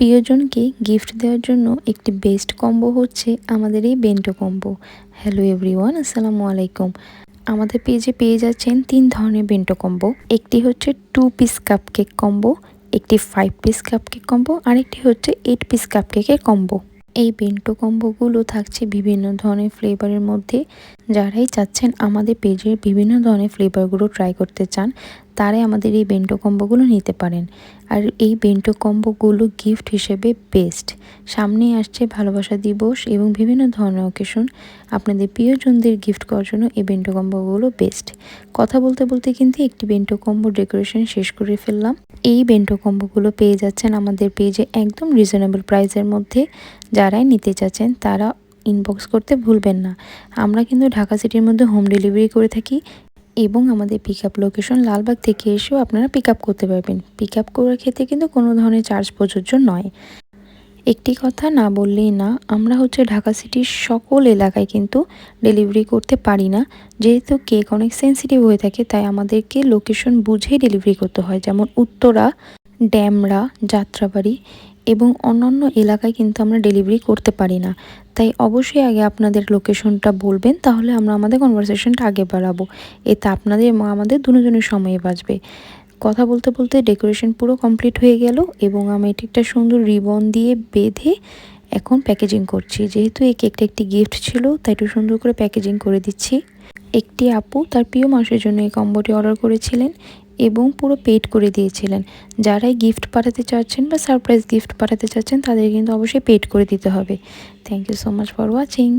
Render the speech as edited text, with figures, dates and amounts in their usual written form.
প্রিয়জনকে গিফট দেওয়ার জন্য একটি বেস্ট কম্বো হচ্ছে আমাদের এই বেন্টো কম্বো। হ্যালো এভরিওয়ান, আসসালামু আলাইকুম। আমাদের পেজে পেয়ে যাচ্ছেন 3 ধরনের বেন্টো কম্বো। একটি হচ্ছে 2 পিস কাপকেক কম্বো, একটি 5 পিস কাপকেক কম্বো, আরেকটি হচ্ছে 8 পিস কাপকেকের কম্বো। এই বেন্টো কম্বোগুলো থাকছে বিভিন্ন ধরনের ফ্লেভারের মধ্যে। যারাই চাচ্ছেন আমাদের পেজের বিভিন্ন ধরনের ফ্লেভারগুলো ট্রাই করতে চান, তারাই আমাদের এই বেন্টো কম্বোগুলো নিতে পারেন। আর এই বেন্টো কম্বোগুলো গিফট হিসেবে বেস্ট। সামনেই আসছে ভালোবাসা দিবস এবং বিভিন্ন ধরনের অকেশন, আপনাদের প্রিয়জনদের গিফট করার জন্য এই বেন্টো কম্বোগুলো বেস্ট। কথা বলতে বলতে কিন্তু একটি বেন্টো কম্বো ডেকোরেশন শেষ করে ফেললাম। এই বেন্টো কম্বোগুলো পেয়ে যাচ্ছেন আমাদের পেজে একদম রিজনেবল প্রাইসের মধ্যে। যারাই নিতে চাচ্ছেন তারা ইনবক্স করতে ভুলবেন না। আমরা কিন্তু ঢাকা সিটির মধ্যে হোম ডেলিভারি করে থাকি এবং আমাদের পিক আপ লোকেশন লালবাগ থেকে এসেও আপনারা পিক আপ করতে পারবেন। পিক আপ করার ক্ষেত্রে কিন্তু কোনো ধরনের চার্জ প্রযোজ্য নয়। একটি কথা না বললেই না, আমরা হচ্ছে ঢাকা সিটির সকল এলাকায় কিন্তু ডেলিভারি করতে পারি না। যেহেতু কেক অনেক সেন্সিটিভ হয়ে থাকে, তাই আমাদেরকে লোকেশন বুঝেই ডেলিভারি করতে হয়। যেমন উত্তরা, ড্যামরা, যাত্রাবাড়ি এবং অন্যান্য এলাকায় কিন্তু আমরা ডেলিভারি করতে পারি না। তাই অবশ্যই আগে আপনাদের লোকেশনটা বলবেন, তাহলে আমরা আমাদের কনভারসেশনটা আগে বাড়াবো। এতে আপনাদের এবং আমাদের দুজনের সময় বাঁচবে। কথা বলতে বলতে ডেকোরেশন পুরো কমপ্লিট হয়ে গেল এবং আমি এটি একটা সুন্দর রিবন দিয়ে বেঁধে এখন প্যাকেজিং করছি। যেহেতু এই কেকটা একটি গিফট ছিল, তাই একটু সুন্দর করে প্যাকেজিং করে দিচ্ছি। একটি আপু তার প্রিয় মানুষের জন্য এই কম্বোটি অর্ডার করেছিলেন এবং পুরো পেড করে দিয়েছিলেন। যারাই গিফট পাঠাতে চাচ্ছেন বা সারপ্রাইজ গিফট পাঠাতে চাচ্ছেন, তাদের কিন্তু অবশ্যই পেড করে দিতে হবে। Thank you so much for watching.